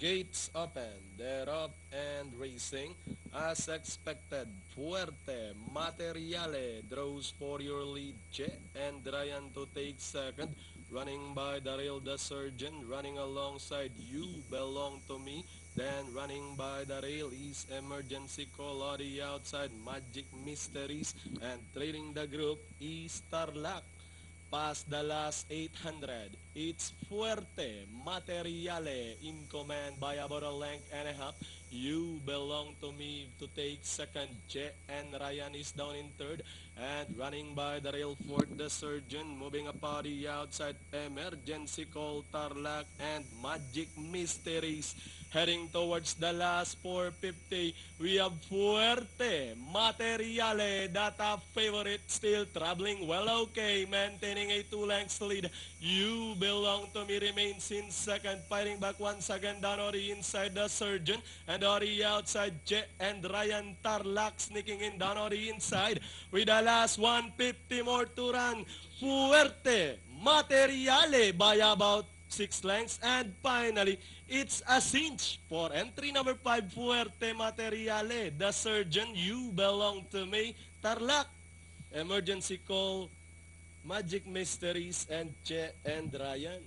Gates open, they're up and racing. As expected, Fuerte, Materiale draws for your lead, Che, and Ryan to take second. Running by Daryl the Surgeon, running alongside You Belong to Me. Then running by the rail is Emergency Call on the outside, Magic Mysteries, and trailing the group is Tarlac. Past the last 800, it's Fuerte Materiale in command by about a length and a half. You Belong to Me to take second. Che and Ryan is down in third. And running by the rail fourth, the Surgeon. Moving up on the outside, Emergency Call, Tarlac, and Magic Mysteries. Heading towards the last 450, we have Fuerte Materiale, that a favorite, still traveling well okay, maintaining a 2 lengths lead. You Belong to Me remains in second, fighting back once again down on the inside, the Surgeon, and on the outside, Che and Ryan Tarlac sneaking in down on the inside. With the last 150 more to run, Fuerte Materiale by about 6 lengths. And finally, it's a cinch for entry number 5, Fuerte Materiale. The Surgeon, You Belong to Me, Tarlac, Emergency Call, Magic Mysteries, and Che and Ryan.